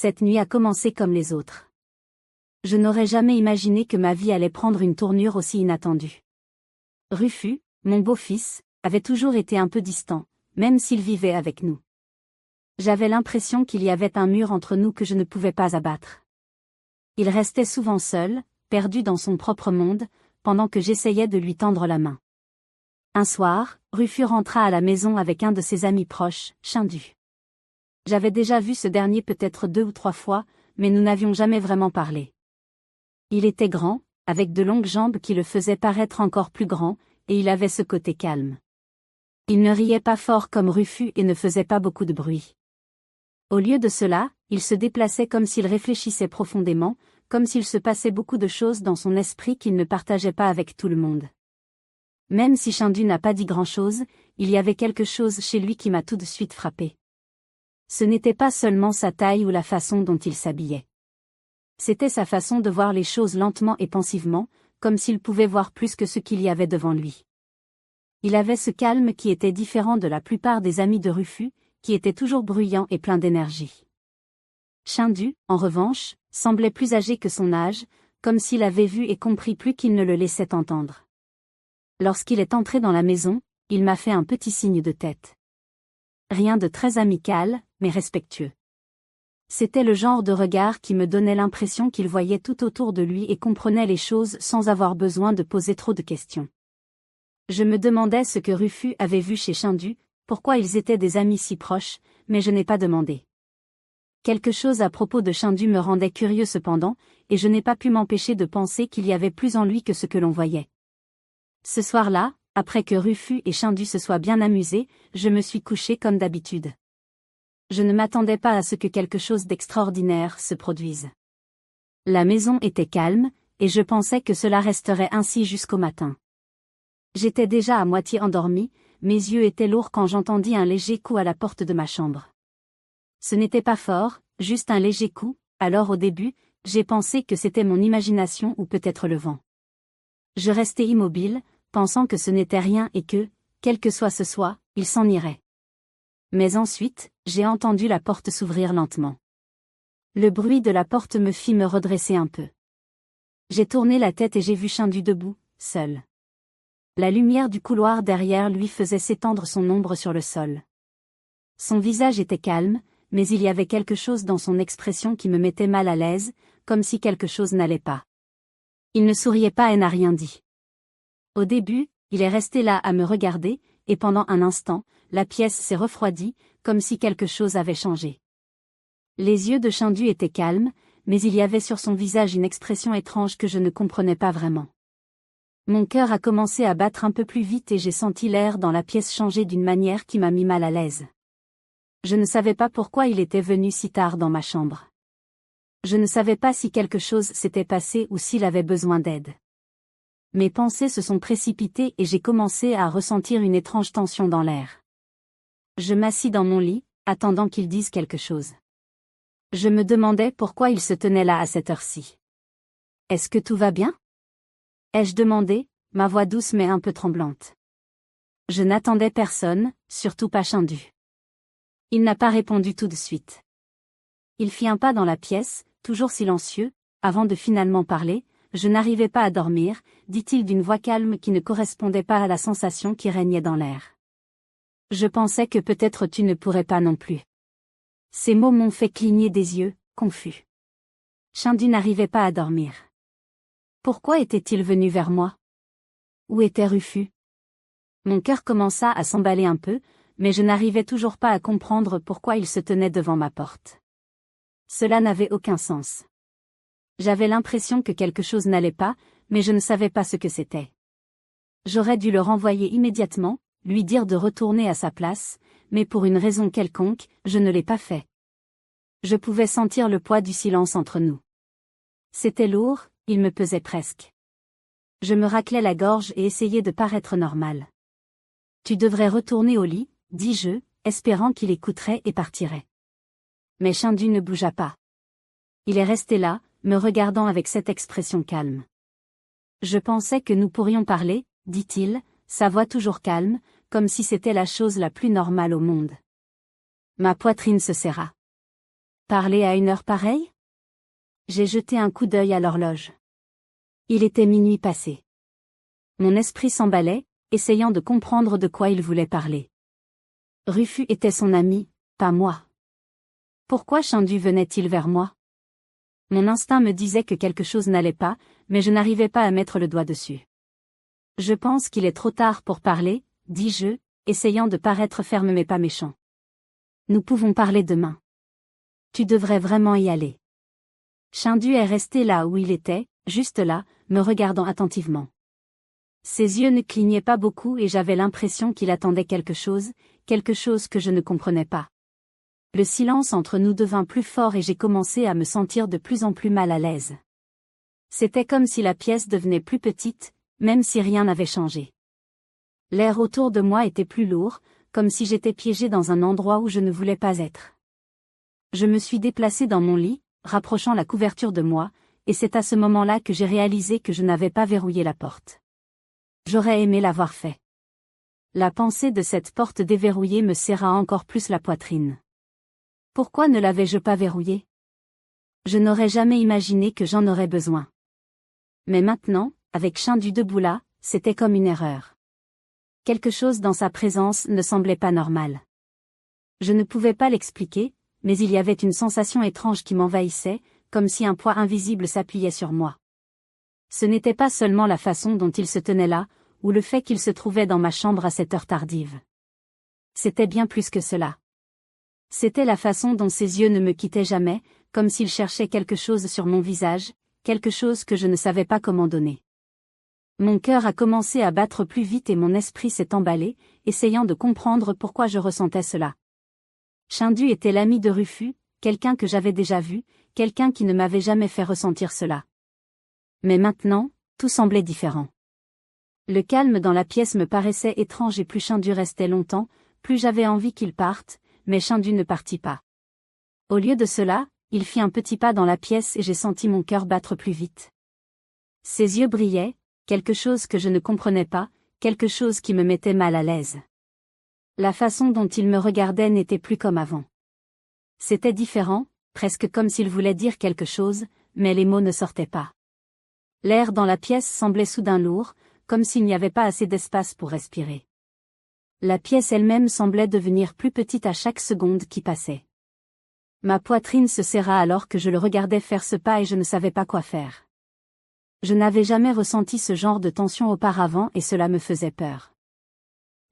Cette nuit a commencé comme les autres. Je n'aurais jamais imaginé que ma vie allait prendre une tournure aussi inattendue. Rufus, mon beau-fils, avait toujours été un peu distant, même s'il vivait avec nous. J'avais l'impression qu'il y avait un mur entre nous que je ne pouvais pas abattre. Il restait souvent seul, perdu dans son propre monde, pendant que j'essayais de lui tendre la main. Un soir, Rufus rentra à la maison avec un de ses amis proches, Chindu. J'avais déjà vu ce dernier peut-être 2 ou 3 fois, mais nous n'avions jamais vraiment parlé. Il était grand, avec de longues jambes qui le faisaient paraître encore plus grand, et il avait ce côté calme. Il ne riait pas fort comme Rufus et ne faisait pas beaucoup de bruit. Au lieu de cela, il se déplaçait comme s'il réfléchissait profondément, comme s'il se passait beaucoup de choses dans son esprit qu'il ne partageait pas avec tout le monde. Même si Chindu n'a pas dit grand-chose, il y avait quelque chose chez lui qui m'a tout de suite frappé. Ce n'était pas seulement sa taille ou la façon dont il s'habillait. C'était sa façon de voir les choses lentement et pensivement, comme s'il pouvait voir plus que ce qu'il y avait devant lui. Il avait ce calme qui était différent de la plupart des amis de Rufus, qui étaient toujours bruyants et pleins d'énergie. Chindu, en revanche, semblait plus âgé que son âge, comme s'il avait vu et compris plus qu'il ne le laissait entendre. Lorsqu'il est entré dans la maison, il m'a fait un petit signe de tête. Rien de très amical, mais respectueux. C'était le genre de regard qui me donnait l'impression qu'il voyait tout autour de lui et comprenait les choses sans avoir besoin de poser trop de questions. Je me demandais ce que Rufus avait vu chez Chindu, pourquoi ils étaient des amis si proches, mais je n'ai pas demandé. Quelque chose à propos de Chindu me rendait curieux cependant, et je n'ai pas pu m'empêcher de penser qu'il y avait plus en lui que ce que l'on voyait. Ce soir-là, après que Rufus et Chindu se soient bien amusés, je me suis couché comme d'habitude. Je ne m'attendais pas à ce que quelque chose d'extraordinaire se produise. La maison était calme, et je pensais que cela resterait ainsi jusqu'au matin. J'étais déjà à moitié endormi, mes yeux étaient lourds quand j'entendis un léger coup à la porte de ma chambre. Ce n'était pas fort, juste un léger coup, alors au début, j'ai pensé que c'était mon imagination ou peut-être le vent. Je restai immobile, pensant que ce n'était rien et que, quel que soit ce soit, il s'en irait. Mais ensuite, j'ai entendu la porte s'ouvrir lentement. Le bruit de la porte me fit me redresser un peu. J'ai tourné la tête et j'ai vu Chindu debout, seul. La lumière du couloir derrière lui faisait s'étendre son ombre sur le sol. Son visage était calme, mais il y avait quelque chose dans son expression qui me mettait mal à l'aise, comme si quelque chose n'allait pas. Il ne souriait pas et n'a rien dit. Au début, il est resté là à me regarder, et pendant un instant, la pièce s'est refroidie, comme si quelque chose avait changé. Les yeux de Chindu étaient calmes, mais il y avait sur son visage une expression étrange que je ne comprenais pas vraiment. Mon cœur a commencé à battre un peu plus vite et j'ai senti l'air dans la pièce changer d'une manière qui m'a mis mal à l'aise. Je ne savais pas pourquoi il était venu si tard dans ma chambre. Je ne savais pas si quelque chose s'était passé ou s'il avait besoin d'aide. Mes pensées se sont précipitées et j'ai commencé à ressentir une étrange tension dans l'air. Je m'assis dans mon lit, attendant qu'il dise quelque chose. Je me demandais pourquoi il se tenait là à cette heure-ci. « Est-ce que tout va bien ?» ai-je demandé, ma voix douce mais un peu tremblante. Je n'attendais personne, surtout pas Chindu. Il n'a pas répondu tout de suite. Il fit un pas dans la pièce, toujours silencieux, avant de finalement parler. « Je n'arrivais pas à dormir », dit-il d'une voix calme qui ne correspondait pas à la sensation qui régnait dans l'air. Je pensais que peut-être tu ne pourrais pas non plus. Ces mots m'ont fait cligner des yeux, confus. Chindu n'arrivait pas à dormir. Pourquoi était-il venu vers moi? Où était Rufus? Mon cœur commença à s'emballer un peu, mais je n'arrivais toujours pas à comprendre pourquoi il se tenait devant ma porte. Cela n'avait aucun sens. J'avais l'impression que quelque chose n'allait pas, mais je ne savais pas ce que c'était. J'aurais dû le renvoyer immédiatement, lui dire de retourner à sa place, mais pour une raison quelconque, je ne l'ai pas fait. Je pouvais sentir le poids du silence entre nous. C'était lourd, il me pesait presque. Je me raclais la gorge et essayais de paraître normal. Tu devrais retourner au lit, dis-je, espérant qu'il écouterait et partirait. Mais Chindu ne bougea pas. Il est resté là, me regardant avec cette expression calme. Je pensais que nous pourrions parler, dit-il, sa voix toujours calme, comme si c'était la chose la plus normale au monde. Ma poitrine se serra. Parler à une heure pareille? J'ai jeté un coup d'œil à l'horloge. Il était minuit passé. Mon esprit s'emballait, essayant de comprendre de quoi il voulait parler. Rufus était son ami, pas moi. Pourquoi Shindu venait-il vers moi? Mon instinct me disait que quelque chose n'allait pas, mais je n'arrivais pas à mettre le doigt dessus. Je pense qu'il est trop tard pour parler, dis-je, essayant de paraître ferme mais pas méchant. Nous pouvons parler demain. Tu devrais vraiment y aller. Shindu est resté là où il était, juste là, me regardant attentivement. Ses yeux ne clignaient pas beaucoup et j'avais l'impression qu'il attendait quelque chose que je ne comprenais pas. Le silence entre nous devint plus fort et j'ai commencé à me sentir de plus en plus mal à l'aise. C'était comme si la pièce devenait plus petite, même si rien n'avait changé. L'air autour de moi était plus lourd, comme si j'étais piégée dans un endroit où je ne voulais pas être. Je me suis déplacée dans mon lit, rapprochant la couverture de moi, et c'est à ce moment-là que j'ai réalisé que je n'avais pas verrouillé la porte. J'aurais aimé l'avoir fait. La pensée de cette porte déverrouillée me serra encore plus la poitrine. Pourquoi ne l'avais-je pas verrouillée? Je n'aurais jamais imaginé que j'en aurais besoin. Mais maintenant, avec Shindu debout là, c'était comme une erreur. Quelque chose dans sa présence ne semblait pas normal. Je ne pouvais pas l'expliquer, mais il y avait une sensation étrange qui m'envahissait, comme si un poids invisible s'appuyait sur moi. Ce n'était pas seulement la façon dont il se tenait là, ou le fait qu'il se trouvait dans ma chambre à cette heure tardive. C'était bien plus que cela. C'était la façon dont ses yeux ne me quittaient jamais, comme s'il cherchait quelque chose sur mon visage, quelque chose que je ne savais pas comment donner. Mon cœur a commencé à battre plus vite et mon esprit s'est emballé, essayant de comprendre pourquoi je ressentais cela. Shindu était l'ami de Rufus, quelqu'un que j'avais déjà vu, quelqu'un qui ne m'avait jamais fait ressentir cela. Mais maintenant, tout semblait différent. Le calme dans la pièce me paraissait étrange et plus Shindu restait longtemps, plus j'avais envie qu'il parte, mais Shindu ne partit pas. Au lieu de cela, il fit un petit pas dans la pièce et j'ai senti mon cœur battre plus vite. Ses yeux brillaient, quelque chose que je ne comprenais pas, quelque chose qui me mettait mal à l'aise. La façon dont il me regardait n'était plus comme avant. C'était différent, presque comme s'il voulait dire quelque chose, mais les mots ne sortaient pas. L'air dans la pièce semblait soudain lourd, comme s'il n'y avait pas assez d'espace pour respirer. La pièce elle-même semblait devenir plus petite à chaque seconde qui passait. Ma poitrine se serra alors que je le regardais faire ce pas et je ne savais pas quoi faire. Je n'avais jamais ressenti ce genre de tension auparavant et cela me faisait peur.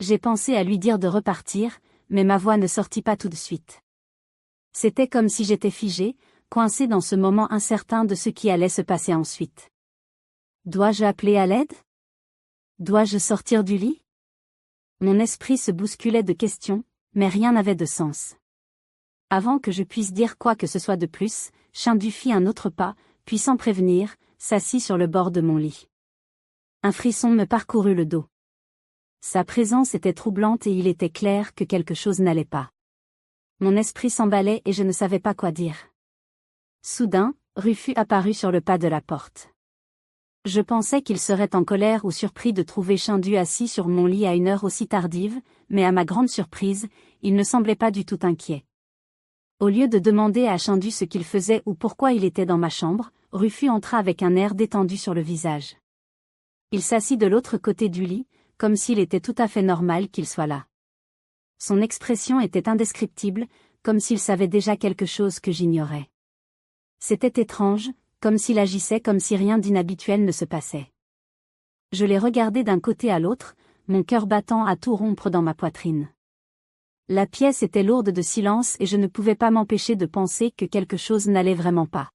J'ai pensé à lui dire de repartir, mais ma voix ne sortit pas tout de suite. C'était comme si j'étais figée, coincée dans ce moment incertain de ce qui allait se passer ensuite. Dois-je appeler à l'aide? Dois-je sortir du lit? Mon esprit se bousculait de questions, mais rien n'avait de sens. Avant que je puisse dire quoi que ce soit de plus, Shindu fit un autre pas, puis sans prévenir, s'assit sur le bord de mon lit. Un frisson me parcourut le dos. Sa présence était troublante et il était clair que quelque chose n'allait pas. Mon esprit s'emballait et je ne savais pas quoi dire. Soudain, Rufus apparut sur le pas de la porte. Je pensais qu'il serait en colère ou surpris de trouver Shindu assis sur mon lit à une heure aussi tardive, mais à ma grande surprise, il ne semblait pas du tout inquiet. Au lieu de demander à Shindu ce qu'il faisait ou pourquoi il était dans ma chambre, Rufus entra avec un air détendu sur le visage. Il s'assit de l'autre côté du lit, comme s'il était tout à fait normal qu'il soit là. Son expression était indescriptible, comme s'il savait déjà quelque chose que j'ignorais. C'était étrange, comme s'il agissait comme si rien d'inhabituel ne se passait. Je l'ai regardé d'un côté à l'autre, mon cœur battant à tout rompre dans ma poitrine. La pièce était lourde de silence et je ne pouvais pas m'empêcher de penser que quelque chose n'allait vraiment pas.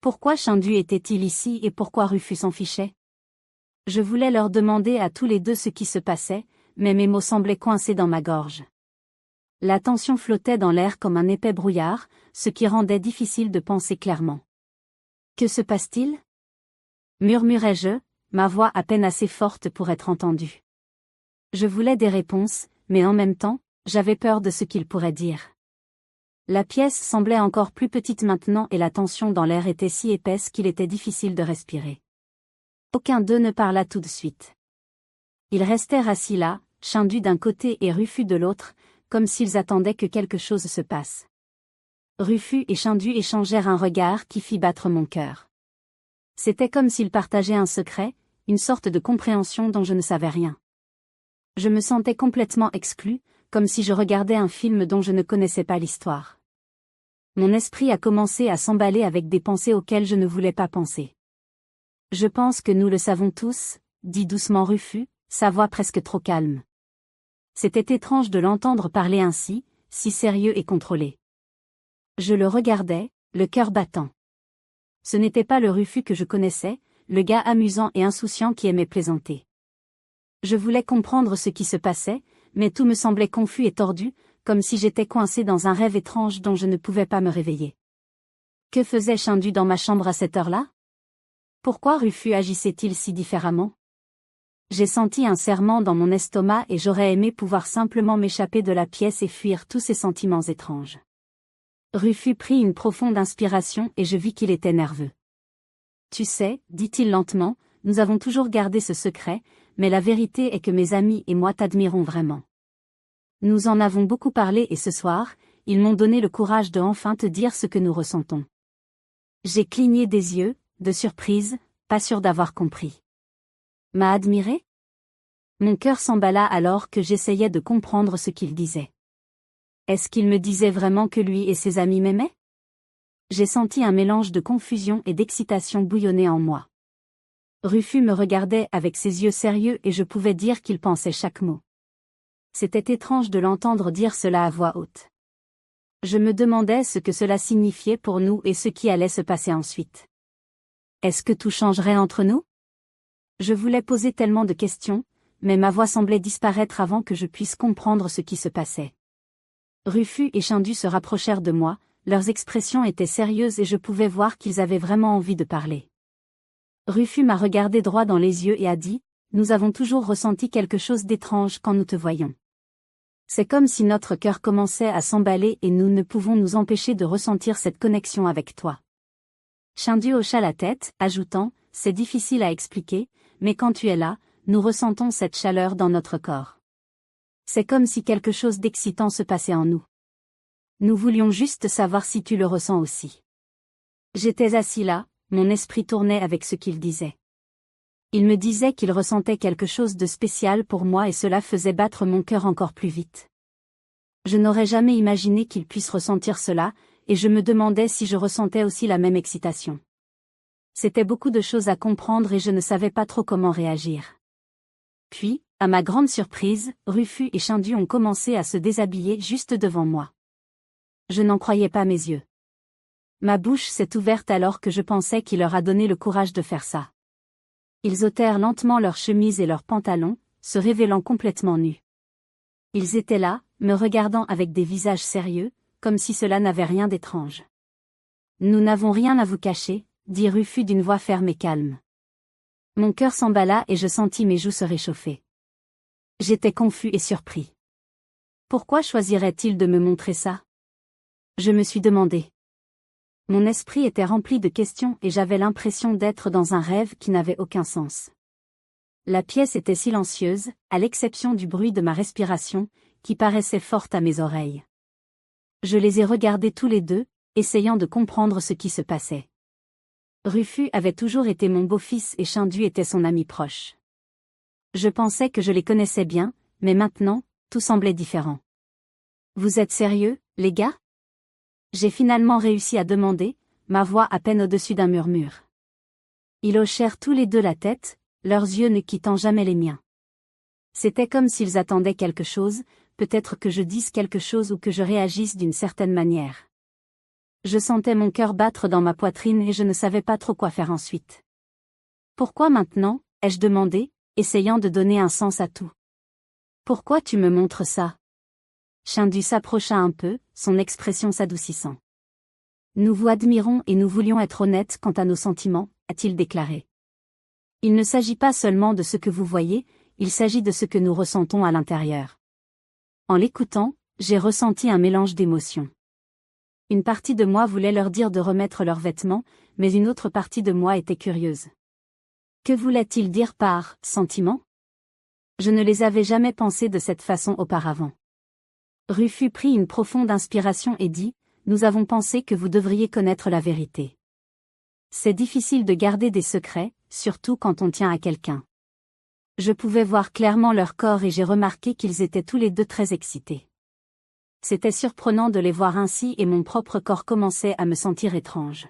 Pourquoi Shindu était-il ici et pourquoi Rufus s'en fichait? Je voulais leur demander à tous les deux ce qui se passait, mais mes mots semblaient coincés dans ma gorge. La tension flottait dans l'air comme un épais brouillard, ce qui rendait difficile de penser clairement. Que se passe-t-il? Murmurai-je, ma voix à peine assez forte pour être entendue. Je voulais des réponses, mais en même temps, j'avais peur de ce qu'il pourrait dire. La pièce semblait encore plus petite maintenant et la tension dans l'air était si épaisse qu'il était difficile de respirer. Aucun d'eux ne parla tout de suite. Ils restèrent assis là, Shindu d'un côté et Rufus de l'autre, comme s'ils attendaient que quelque chose se passe. Rufus et Shindu échangèrent un regard qui fit battre mon cœur. C'était comme s'ils partageaient un secret, une sorte de compréhension dont je ne savais rien. Je me sentais complètement exclue, comme si je regardais un film dont je ne connaissais pas l'histoire. Mon esprit a commencé à s'emballer avec des pensées auxquelles je ne voulais pas penser. Je pense que nous le savons tous, dit doucement Rufus, sa voix presque trop calme. C'était étrange de l'entendre parler ainsi, si sérieux et contrôlé. Je le regardais, le cœur battant. Ce n'était pas le Rufus que je connaissais, le gars amusant et insouciant qui aimait plaisanter. Je voulais comprendre ce qui se passait, mais tout me semblait confus et tordu, comme si j'étais coincé dans un rêve étrange dont je ne pouvais pas me réveiller. Que faisait Shindu dans ma chambre à cette heure-là? Pourquoi Rufus agissait-il si différemment? J'ai senti un serrement dans mon estomac et j'aurais aimé pouvoir simplement m'échapper de la pièce et fuir tous ces sentiments étranges. Rufus prit une profonde inspiration et je vis qu'il était nerveux. Tu sais, dit-il lentement, nous avons toujours gardé ce secret, mais la vérité est que mes amis et moi t'admirons vraiment. Nous en avons beaucoup parlé et ce soir, ils m'ont donné le courage de enfin te dire ce que nous ressentons. J'ai cligné des yeux, de surprise, pas sûr d'avoir compris. M'a admiré? Mon cœur s'emballa alors que j'essayais de comprendre ce qu'il disait. Est-ce qu'il me disait vraiment que lui et ses amis m'aimaient? J'ai senti un mélange de confusion et d'excitation bouillonner en moi. Rufus me regardait avec ses yeux sérieux et je pouvais dire qu'il pensait chaque mot. C'était étrange de l'entendre dire cela à voix haute. Je me demandais ce que cela signifiait pour nous et ce qui allait se passer ensuite. Est-ce que tout changerait entre nous? Je voulais poser tellement de questions, mais ma voix semblait disparaître avant que je puisse comprendre ce qui se passait. Rufus et Shindu se rapprochèrent de moi, leurs expressions étaient sérieuses et je pouvais voir qu'ils avaient vraiment envie de parler. Rufus m'a regardé droit dans les yeux et a dit, « Nous avons toujours ressenti quelque chose d'étrange quand nous te voyons. C'est comme si notre cœur commençait à s'emballer et nous ne pouvons nous empêcher de ressentir cette connexion avec toi. » Shindu hocha la tête, ajoutant, « C'est difficile à expliquer, mais quand tu es là, nous ressentons cette chaleur dans notre corps. C'est comme si quelque chose d'excitant se passait en nous. Nous voulions juste savoir si tu le ressens aussi. » J'étais assis là, mon esprit tournait avec ce qu'il disait. Il me disait qu'il ressentait quelque chose de spécial pour moi et cela faisait battre mon cœur encore plus vite. Je n'aurais jamais imaginé qu'il puisse ressentir cela, et je me demandais si je ressentais aussi la même excitation. C'était beaucoup de choses à comprendre et je ne savais pas trop comment réagir. Puis, à ma grande surprise, Rufus et Shindu ont commencé à se déshabiller juste devant moi. Je n'en croyais pas mes yeux. Ma bouche s'est ouverte alors que je pensais qu'il leur a donné le courage de faire ça. Ils ôtèrent lentement leurs chemises et leurs pantalons, se révélant complètement nus. Ils étaient là, me regardant avec des visages sérieux, comme si cela n'avait rien d'étrange. Nous n'avons rien à vous cacher, dit Rufus d'une voix ferme et calme. Mon cœur s'emballa et je sentis mes joues se réchauffer. J'étais confus et surpris. Pourquoi choisirait-il de me montrer ça? Je me suis demandé. Mon esprit était rempli de questions et j'avais l'impression d'être dans un rêve qui n'avait aucun sens. La pièce était silencieuse, à l'exception du bruit de ma respiration, qui paraissait forte à mes oreilles. Je les ai regardés tous les deux, essayant de comprendre ce qui se passait. Rufus avait toujours été mon beau-fils et Shindu était son ami proche. Je pensais que je les connaissais bien, mais maintenant, tout semblait différent. Vous êtes sérieux, les gars? J'ai finalement réussi à demander, ma voix à peine au-dessus d'un murmure. Ils hochèrent tous les deux la tête, leurs yeux ne quittant jamais les miens. C'était comme s'ils attendaient quelque chose, peut-être que je dise quelque chose ou que je réagisse d'une certaine manière. Je sentais mon cœur battre dans ma poitrine et je ne savais pas trop quoi faire ensuite. Pourquoi maintenant, ai-je demandé, essayant de donner un sens à tout. Pourquoi tu me montres ça? Shindu s'approcha un peu, son expression s'adoucissant. Nous vous admirons et nous voulions être honnêtes quant à nos sentiments, a-t-il déclaré. Il ne s'agit pas seulement de ce que vous voyez, il s'agit de ce que nous ressentons à l'intérieur. En l'écoutant, j'ai ressenti un mélange d'émotions. Une partie de moi voulait leur dire de remettre leurs vêtements, mais une autre partie de moi était curieuse. Que voulait-il dire par « sentiment » ? Je ne les avais jamais pensés de cette façon auparavant. Rufus prit une profonde inspiration et dit « nous avons pensé que vous devriez connaître la vérité. C'est difficile de garder des secrets, surtout quand on tient à quelqu'un. Je pouvais voir clairement leur corps et j'ai remarqué qu'ils étaient tous les deux très excités. C'était surprenant de les voir ainsi et mon propre corps commençait à me sentir étrange.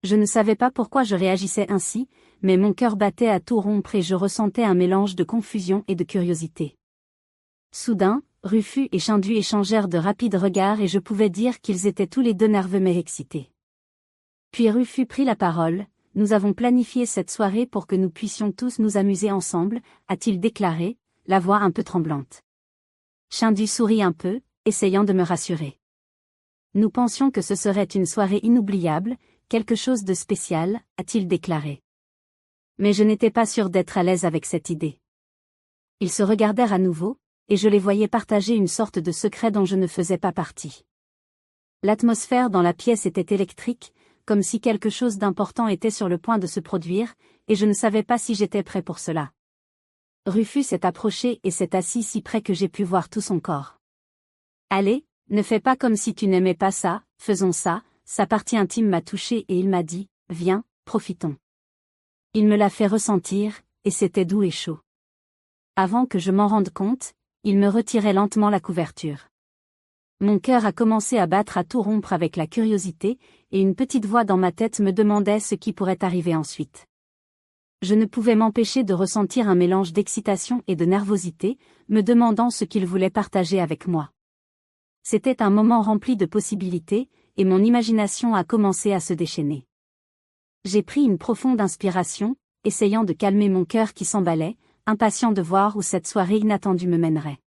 Je ne savais pas pourquoi je réagissais ainsi, mais mon cœur battait à tout rompre et je ressentais un mélange de confusion et de curiosité. Soudain, Rufus et Shindu échangèrent de rapides regards et je pouvais dire qu'ils étaient tous les deux nerveux mais excités. Puis Rufus prit la parole. « Nous avons planifié cette soirée pour que nous puissions tous nous amuser ensemble, a-t-il déclaré, la voix un peu tremblante. Shindu sourit un peu, essayant de me rassurer. Nous pensions que ce serait une soirée inoubliable, quelque chose de spécial, a-t-il déclaré. Mais je n'étais pas sûr d'être à l'aise avec cette idée. Ils se regardèrent à nouveau, et je les voyais partager une sorte de secret dont je ne faisais pas partie. L'atmosphère dans la pièce était électrique, comme si quelque chose d'important était sur le point de se produire, et je ne savais pas si j'étais prêt pour cela. Rufus s'est approché et s'est assis si près que j'ai pu voir tout son corps. « Allez, ne fais pas comme si tu n'aimais pas ça, faisons ça. » Sa partie intime m'a touché et il m'a dit, « Viens, profitons. » Il me l'a fait ressentir, et c'était doux et chaud. Avant que je m'en rende compte, il me retirait lentement la couverture. Mon cœur a commencé à battre à tout rompre avec la curiosité, et une petite voix dans ma tête me demandait ce qui pourrait arriver ensuite. Je ne pouvais m'empêcher de ressentir un mélange d'excitation et de nervosité, me demandant ce qu'il voulait partager avec moi. C'était un moment rempli de possibilités, et mon imagination a commencé à se déchaîner. J'ai pris une profonde inspiration, essayant de calmer mon cœur qui s'emballait, impatient de voir où cette soirée inattendue me mènerait.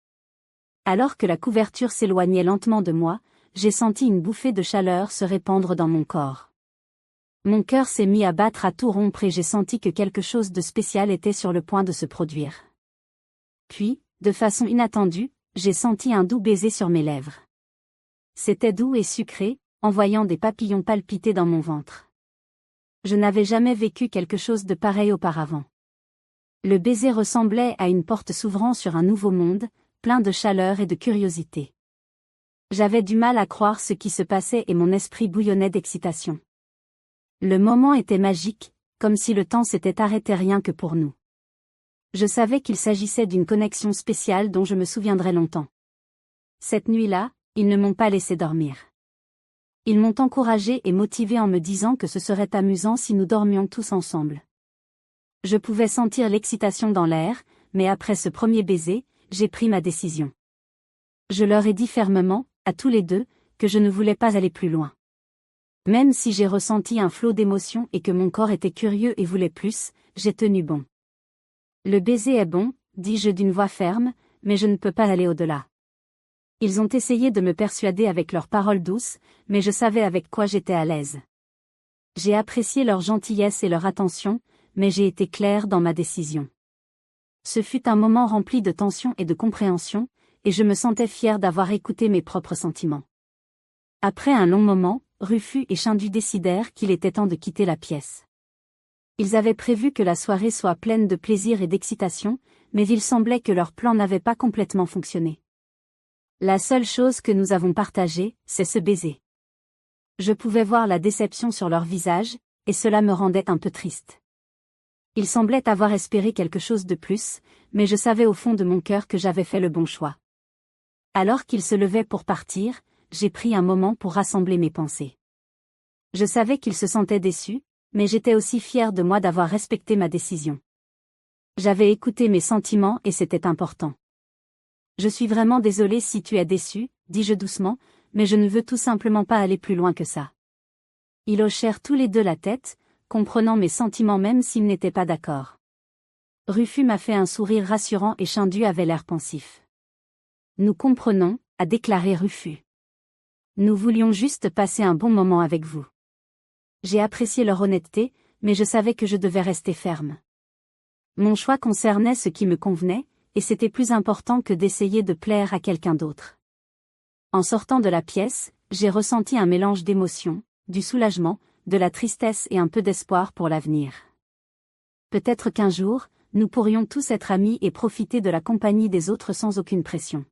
Alors que la couverture s'éloignait lentement de moi, j'ai senti une bouffée de chaleur se répandre dans mon corps. Mon cœur s'est mis à battre à tout rompre et j'ai senti que quelque chose de spécial était sur le point de se produire. Puis, de façon inattendue, j'ai senti un doux baiser sur mes lèvres. C'était doux et sucré, envoyant des papillons palpiter dans mon ventre. Je n'avais jamais vécu quelque chose de pareil auparavant. Le baiser ressemblait à une porte s'ouvrant sur un nouveau monde, plein de chaleur et de curiosité. J'avais du mal à croire ce qui se passait et mon esprit bouillonnait d'excitation. Le moment était magique, comme si le temps s'était arrêté rien que pour nous. Je savais qu'il s'agissait d'une connexion spéciale dont je me souviendrai longtemps. Cette nuit-là, ils ne m'ont pas laissé dormir. Ils m'ont encouragé et motivé en me disant que ce serait amusant si nous dormions tous ensemble. Je pouvais sentir l'excitation dans l'air, mais après ce premier baiser, j'ai pris ma décision. Je leur ai dit fermement, à tous les deux, que je ne voulais pas aller plus loin. Même si j'ai ressenti un flot d'émotions et que mon corps était curieux et voulait plus, j'ai tenu bon. Le baiser est bon, dis-je d'une voix ferme, mais je ne peux pas aller au-delà. Ils ont essayé de me persuader avec leurs paroles douces, mais je savais avec quoi j'étais à l'aise. J'ai apprécié leur gentillesse et leur attention, mais j'ai été claire dans ma décision. Ce fut un moment rempli de tension et de compréhension, et je me sentais fière d'avoir écouté mes propres sentiments. Après un long moment, Rufus et Shindu décidèrent qu'il était temps de quitter la pièce. Ils avaient prévu que la soirée soit pleine de plaisir et d'excitation, mais il semblait que leur plan n'avait pas complètement fonctionné. La seule chose que nous avons partagée, c'est ce baiser. Je pouvais voir la déception sur leur visage, et cela me rendait un peu triste. Ils semblaient avoir espéré quelque chose de plus, mais je savais au fond de mon cœur que j'avais fait le bon choix. Alors qu'ils se levaient pour partir, j'ai pris un moment pour rassembler mes pensées. Je savais qu'ils se sentaient déçus, mais j'étais aussi fière de moi d'avoir respecté ma décision. J'avais écouté mes sentiments et c'était important. Je suis vraiment désolée si tu es déçu, dis-je doucement, mais je ne veux tout simplement pas aller plus loin que ça. Ils hochèrent tous les deux la tête, comprenant mes sentiments même s'ils n'étaient pas d'accord. Rufus m'a fait un sourire rassurant et Shindu avait l'air pensif. Nous comprenons, a déclaré Rufus. Nous voulions juste passer un bon moment avec vous. J'ai apprécié leur honnêteté, mais je savais que je devais rester ferme. Mon choix concernait ce qui me convenait, et c'était plus important que d'essayer de plaire à quelqu'un d'autre. En sortant de la pièce, j'ai ressenti un mélange d'émotions, du soulagement, de la tristesse et un peu d'espoir pour l'avenir. Peut-être qu'un jour, nous pourrions tous être amis et profiter de la compagnie des autres sans aucune pression.